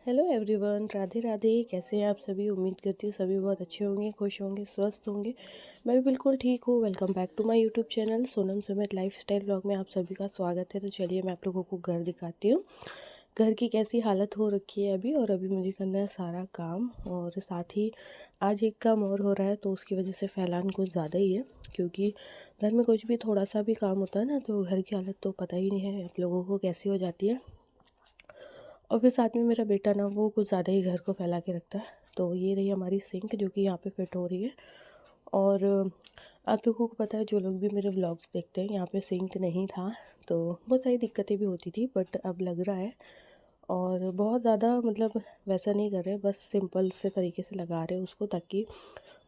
Hello everyone, Radhe Radhe. कैसे हैं आप सभी? उम्मीद करती हूँ सभी बहुत अच्छे होंगे, खुश होंगे, स्वस्थ होंगे। मैं भी बिल्कुल ठीक हूँ। Welcome back to my YouTube channel Sonam Sumit lifestyle blog में आप सभी का स्वागत है। तो चलिए मैं आप लोगों को घर दिखाती हूँ। घर की कैसी हालत हो रखी है अभी, और अभी मुझे करना है सारा काम। और साथ ही आज एक काम और हो रहा है, तो उसकी वजह से फैलान कुछ ज़्यादा ही है। क्योंकि घर में कुछ भी थोड़ा सा भी काम होता है ना, तो घर की हालत तो पता ही नहीं है आप लोगों को कैसी हो जाती है। और फिर साथ में मेरा बेटा ना, वो कुछ ज़्यादा ही घर को फैला के रखता है। तो ये रही हमारी सिंक जो कि यहाँ पे फिट हो रही है। और आप लोगों को पता है, जो लोग भी मेरे व्लॉग्स देखते हैं, यहाँ पे सिंक नहीं था तो बहुत सारी दिक्कतें भी होती थी, बट अब लग रहा है। और बहुत ज़्यादा मतलब वैसा नहीं कर रहे, बस सिंपल से तरीके से लगा रहे हैं उसको, ताकि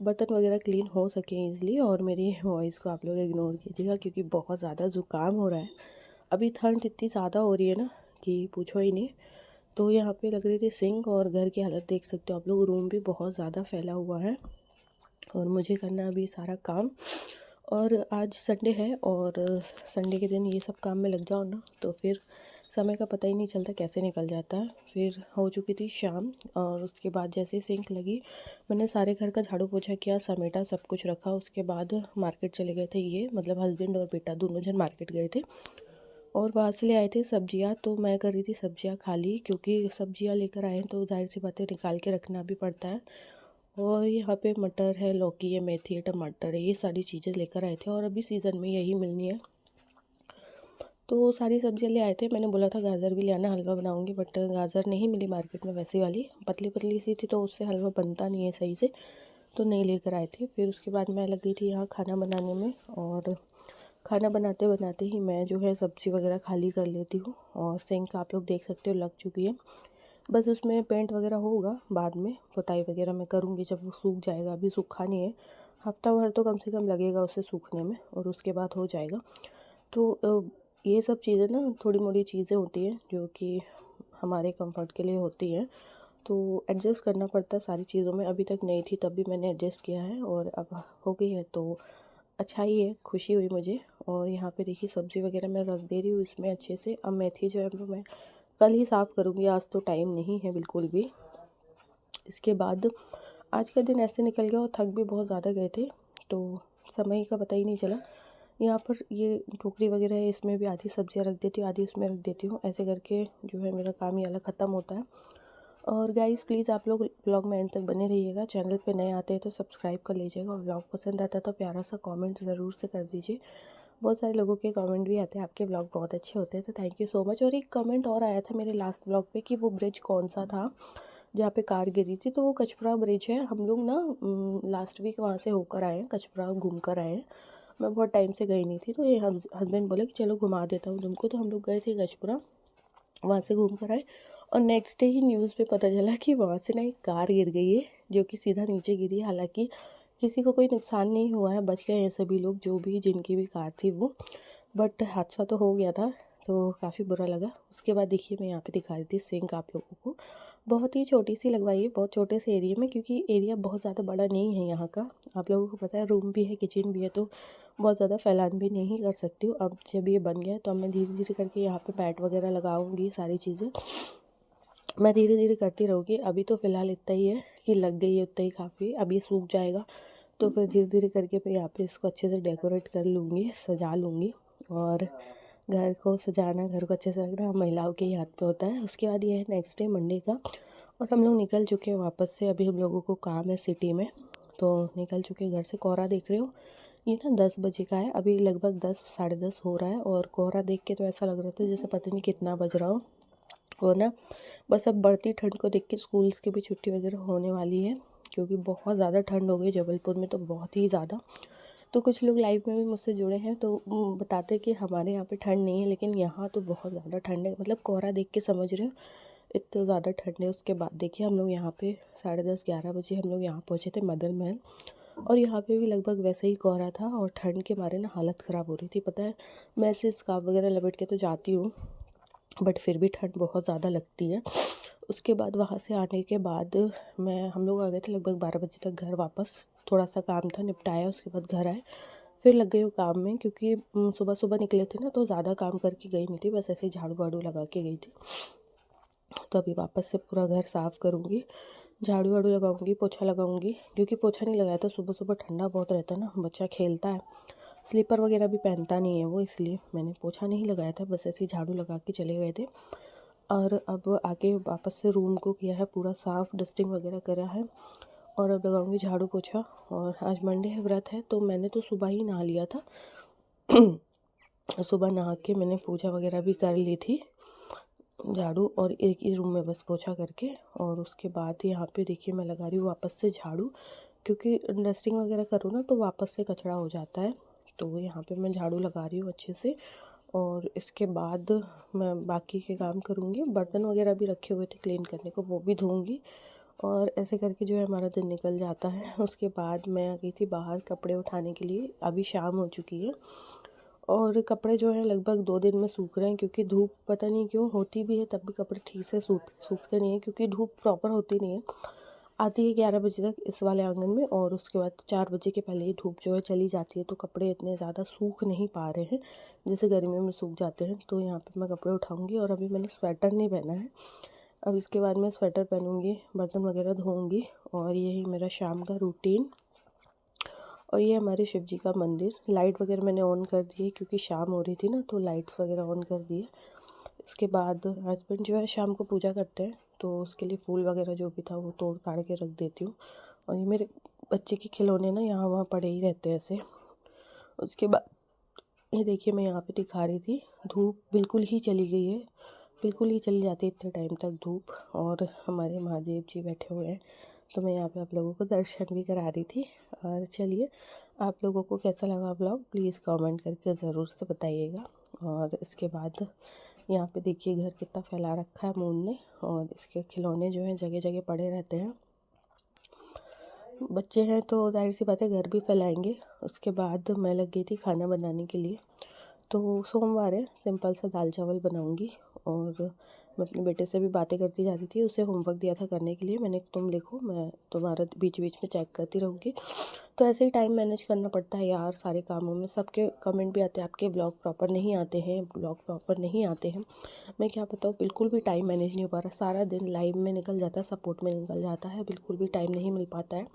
बर्तन वगैरह क्लीन हो सके ईज़िली। और मेरी वॉइस को आप लोग इग्नोर कीजिएगा, क्योंकि बहुत ज़्यादा ज़ुकाम हो रहा है। अभी ठंड इतनी ज़्यादा हो रही है ना कि पूछो ही नहीं। तो यहाँ पे लग रही थी सिंक, और घर की हालत देख सकते हो आप लोग। रूम भी बहुत ज़्यादा फैला हुआ है, और मुझे करना है अभी सारा काम। और आज संडे है, और संडे के दिन ये सब काम में लग जाओ ना, तो फिर समय का पता ही नहीं चलता कैसे निकल जाता है। फिर हो चुकी थी शाम, और उसके बाद जैसे सिंक लगी, मैंने सारे घर का झाड़ू पोछा किया, समेटा, सब कुछ रखा। उसके बाद मार्केट चले गए थे, ये मतलब हस्बैंड और बेटा दोनों जन मार्केट गए थे। और वहाँ से ले आए थे सब्जियाँ। तो मैं कर रही थी सब्जियाँ खाली, क्योंकि सब्जियाँ लेकर आए हैं तो जाहिर सी बातें निकाल के रखना भी पड़ता है। और यहाँ पे मटर है, लौकी है, मेथी है, टमाटर है, ये सारी चीज़ें लेकर आए थे, और अभी सीज़न में यही मिलनी है। तो सारी सब्जियाँ ले आए थे। मैंने बोला था गाजर भी ले आना, हलवा बनाऊंगी, बट गाजर नहीं मिली मार्केट में, वैसी वाली पतली पतली सी थी, तो उससे हलवा बनता नहीं है सही से, तो नहीं लेकर आए थे। फिर उसके बाद मैं लग गई थी यहाँ खाना बनाने में, और खाना बनाते बनाते ही मैं जो है सब्ज़ी वगैरह खाली कर लेती हूँ। और सिंक आप लोग देख सकते हो लग चुकी है, बस उसमें पेंट वगैरह होगा बाद में, पुताई वगैरह मैं करूँगी जब वो सूख जाएगा। अभी सूखा नहीं है, हफ्ता भर तो कम से कम लगेगा उसे सूखने में, और उसके बाद हो जाएगा। तो ये सब चीज़ें ना, थोड़ी मोड़ी चीज़ें होती हैं जो कि हमारे कंफर्ट के लिए होती हैं, तो एडजस्ट करना पड़ता है सारी चीज़ों में। अभी तक नहीं थी तब भी मैंने एडजस्ट किया है, और अब हो गई है तो अच्छा ही है, खुशी हुई मुझे। और यहाँ पे देखिए सब्ज़ी वगैरह मैं रख दे रही हूँ इसमें अच्छे से। अब मेथी जो है वो मैं कल ही साफ़ करूँगी, आज तो टाइम नहीं है बिल्कुल भी। इसके बाद आज का दिन ऐसे निकल गया, और थक भी बहुत ज़्यादा गए थे, तो समय का पता ही नहीं चला। यहाँ पर ये टोकरी वगैरह है, इसमें भी आधी सब्जियाँ रख देती हूँ, आधी उसमें रख देती हूँ। ऐसे करके जो है मेरा काम ये वाला ख़त्म होता है। और गाइस प्लीज़ आप लोग ब्लॉग में एंड तक बने रहिएगा। चैनल पे नए आते हैं तो सब्सक्राइब कर लीजिएगा, और ब्लॉग पसंद आता है तो प्यारा सा कमेंट ज़रूर से कर दीजिए। बहुत सारे लोगों के कमेंट भी आते हैं, आपके ब्लॉग बहुत अच्छे होते हैं, तो थैंक यू सो मच। और एक कमेंट और आया था मेरे लास्ट ब्लॉग पे कि वो ब्रिज कौन सा था जहाँ पे कार गिरी थी। तो वो कचपुरा ब्रिज है। हम लोग ना लास्ट वीक वहाँ से होकर आए हैं, कचपुरा घूम कर आए हैं। मैं बहुत टाइम से गई नहीं थी, तो ये हस्बैंड बोले कि चलो घुमा देता हूँ तुमको, तो हम लोग गए थे कचपुरा, वहाँ से घूम कर आए। और नेक्स्ट डे ही न्यूज़ पे पता चला कि वहाँ से ना एक कार गिर गई है, जो कि सीधा नीचे गिरी। हालांकि किसी को कोई नुकसान नहीं हुआ है, बच गए हैं सभी लोग, जो भी जिनकी भी कार थी वो। बट हादसा तो हो गया था, तो काफ़ी बुरा लगा। उसके बाद देखिए मैं यहाँ पे दिखा रही थी सिंक आप लोगों को। बहुत ही छोटी सी लगवाई है, बहुत छोटे से एरिया में, क्योंकि एरिया बहुत ज़्यादा बड़ा नहीं है यहाँ का। आप लोगों को पता है, रूम भी है, किचन भी है, तो बहुत ज़्यादा फैलान भी नहीं कर सकती हूँ। अब जब ये बन गया है तो अब मैं धीरे धीरे करके यहाँ पे पैड वगैरह लगाऊंगी, सारी चीज़ें मैं धीरे धीरे करती रहूँगी। अभी तो फ़िलहाल इतना ही है कि लग गई है, उतना ही काफ़ी। अब ये सूख जाएगा तो फिर धीरे धीरे करके मैं यहाँ पे इसको अच्छे से डेकोरेट कर लूँगी, सजा लूँगी। और घर को सजाना, घर को अच्छे से रखना महिलाओं के ही हाथ पे होता है। उसके बाद ये है नेक्स्ट डे मंडे का, और हम लोग निकल चुके हैं वापस से। अभी हम लोगों को काम है सिटी में, तो निकल चुके हैं घर से। कोहरा देख रहे हो, ये ना 10 बजे का है, अभी लगभग 10 साढ़े 10 हो रहा है। और कोहरा देख के तो ऐसा लग रहा था जैसे पता नहीं कितना बज रहा हो। और ना बस अब बढ़ती ठंड को देख के स्कूल्स की भी छुट्टी वगैरह होने वाली है, क्योंकि बहुत ज़्यादा ठंड हो गई जबलपुर में, तो बहुत ही ज़्यादा। तो कुछ लोग लाइव में भी मुझसे जुड़े हैं, तो बताते हैं कि हमारे यहाँ पे ठंड नहीं है, लेकिन यहाँ तो बहुत ज़्यादा ठंड है। मतलब कोहरा देख के समझ रहे हो, इतना ज़्यादा ठंड है। उसके बाद देखिए हम लोग यहाँ पे साढ़े 10 11 बजे हम लोग यहाँ पहुँचे थे मदन महल, और यहाँ पे भी लगभग वैसे ही कोहरा था, और ठंड के मारे ना हालत ख़राब हो रही थी। पता है, मैं ऐसे स्कार्फ वगैरह लपेट के तो जाती हूँ, बट फिर भी ठंड बहुत ज़्यादा लगती है। उसके बाद वहाँ से आने के बाद हम लोग आ गए थे लगभग 12 बजे तक घर वापस। थोड़ा सा काम था, निपटाया, उसके बाद घर आए, फिर लग गई हूँ काम में, क्योंकि सुबह सुबह निकले थे ना, तो ज़्यादा काम करके गई नहीं थी, बस ऐसे ही झाड़ू वाड़ू लगा के गई थी। तो अभी वापस से पूरा घर साफ़ करूँगी, झाड़ू वाड़ू लगाऊँगी, पोछा लगाऊँगी। क्योंकि पोछा नहीं लगाया था, सुबह सुबह ठंडा बहुत रहता है ना, बच्चा खेलता है, स्लीपर वगैरह भी पहनता नहीं है वो, इसलिए मैंने पोछा नहीं लगाया था, बस ऐसे ही झाड़ू लगा के चले गए थे। और अब आके वापस से रूम को किया है पूरा साफ़, डस्टिंग वगैरह करा है, और अब लगाऊंगी झाड़ू पोछा। और आज मंडे है, व्रत है, तो मैंने तो सुबह ही नहा लिया था। सुबह नहा के मैंने पूजा वगैरह भी कर ली थी, झाड़ू और एक ही रूम में बस पोछा करके। और उसके बाद यहाँ पे देखिए मैं लगा रही हूँ वापस से झाड़ू, क्योंकि डस्टिंग वगैरह करूँ ना तो वापस से कचरा हो जाता है। तो यहाँ पे मैं झाड़ू लगा रही हूँ अच्छे से, और इसके बाद मैं बाकी के काम करूँगी। बर्तन वगैरह भी रखे हुए थे क्लीन करने को, वो भी धोऊँगी। और ऐसे करके जो है हमारा दिन निकल जाता है। उसके बाद मैं आ गई थी बाहर कपड़े उठाने के लिए, अभी शाम हो चुकी है, और कपड़े जो हैं लगभग 2 दिन में सूख रहे हैं, क्योंकि धूप पता नहीं क्यों होती भी है तब भी कपड़े ठीक से सूखते नहीं हैं, क्योंकि धूप प्रॉपर होती नहीं है। आती है 11 बजे तक इस वाले आंगन में, और उसके बाद 4 बजे के पहले ही धूप जो है चली जाती है, तो कपड़े इतने ज़्यादा सूख नहीं पा रहे हैं जैसे गर्मियों में सूख जाते हैं। तो यहाँ पे मैं कपड़े उठाऊँगी, और अभी मैंने स्वेटर नहीं पहना है, अब इसके बाद मैं स्वेटर पहनूँगी, बर्तन वगैरह धोऊँगी, और यही मेरा शाम का रूटीन। और ये हमारे शिव जी का मंदिर, लाइट वगैरह मैंने ऑन कर दी है क्योंकि शाम हो रही थी ना, तो लाइट्स वगैरह ऑन कर दिए। इसके बाद हस्बैंड जो है शाम को पूजा करते हैं, तो उसके लिए फूल वगैरह जो भी था वो तोड़ ताड़ के रख देती हूँ। और ये मेरे बच्चे के खिलौने ना यहाँ वहाँ पड़े ही रहते हैं ऐसे। उसके बाद ये देखिए मैं यहाँ पे दिखा रही थी, धूप बिल्कुल ही चली गई है, बिल्कुल ही चली जाती है इतने टाइम तक धूप। और हमारे महादेव जी बैठे हुए हैं, तो मैं यहाँ पे आप लोगों को दर्शन भी करा रही थी। और चलिए, आप लोगों को कैसा लगा व्लॉग प्लीज़ कमेंट करके ज़रूर से बताइएगा। और इसके बाद यहाँ पे देखिए घर कितना फैला रखा है मून ने, और इसके खिलौने जो हैं जगह जगह पड़े रहते हैं। बच्चे हैं तो ज़ाहिर सी बात है घर भी फैलाएंगे। उसके बाद मैं लग गई थी खाना बनाने के लिए। तो सोमवार है, सिंपल सा दाल चावल बनाऊंगी। और मैं अपने बेटे से भी बातें करती जा रही थी, उसे होमवर्क दिया था करने के लिए, मैंने तुम लिखो मैं तुम्हारा बीच बीच में चेक करती रहूँगी। तो ऐसे ही टाइम मैनेज करना पड़ता है यार, सारे कामों में। सबके कमेंट भी आते हैं आपके ब्लॉग प्रॉपर नहीं आते हैं, ब्लॉग प्रॉपर नहीं आते हैं। मैं क्या बताऊँ, बिल्कुल भी टाइम मैनेज नहीं हो पा रहा, सारा दिन लाइव में निकल जाता है, सपोर्ट में निकल जाता है, बिल्कुल भी टाइम नहीं मिल पाता है।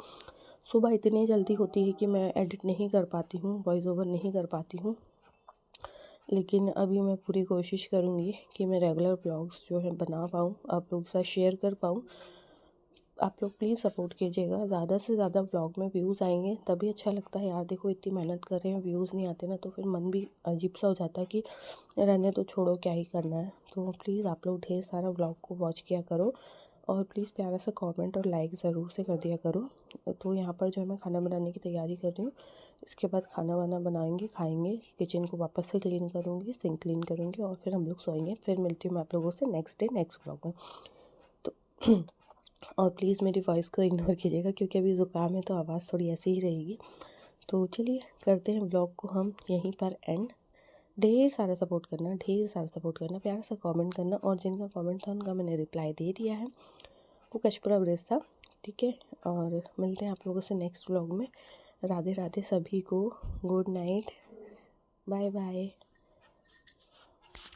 सुबह इतनी जल्दी होती है कि मैं एडिट नहीं कर पाती हूँ, वॉइस ओवर नहीं कर पाती हूँ। लेकिन अभी मैं पूरी कोशिश करूँगी कि मैं रेगुलर व्लॉग्स जो है बना पाऊँ, आप लोगों के साथ शेयर कर पाऊँ। आप लोग प्लीज़ सपोर्ट कीजिएगा, ज़्यादा से ज़्यादा व्लॉग में व्यूज़ आएंगे तभी अच्छा लगता है यार। देखो इतनी मेहनत कर रहे हैं, व्यूज़ नहीं आते ना तो फिर मन भी अजीब सा हो जाता है कि रहने तो छोड़ो, क्या ही करना है। तो प्लीज़ आप लोग ढेर सारा व्लॉग को वॉच किया करो, और प्लीज़ प्यारा सा कमेंट और लाइक ज़रूर से कर दिया करो। तो यहाँ पर जो है मैं खाना बनाने की तैयारी कर रही हूँ। इसके बाद खाना वाना बनाएंगे, खाएंगे, किचन को वापस से क्लीन करूँगी, सिंक क्लीन करूँगी, और फिर हम लोग सोएंगे। फिर मिलती हूँ मैं आप लोगों से नेक्स्ट डे नेक्स्ट व्लॉग में। तो और प्लीज़ मेरी वॉइस को इग्नोर कीजिएगा, क्योंकि अभी ज़ुकाम है तो आवाज़ थोड़ी ऐसी ही रहेगी। तो चलिए करते हैं व्लॉग को हम यहीं पर एंड। ढेर सारा सपोर्ट करना, ढेर सारा सपोर्ट करना, प्यारा सा कमेंट करना, और जिनका कमेंट था उनका मैंने रिप्लाई दे दिया है। वो कशपुरा ब्रेस था, ठीक है। और मिलते हैं आप लोगों से नेक्स्ट व्लॉग में। राधे राधे सभी को, गुड नाइट, बाय बाय।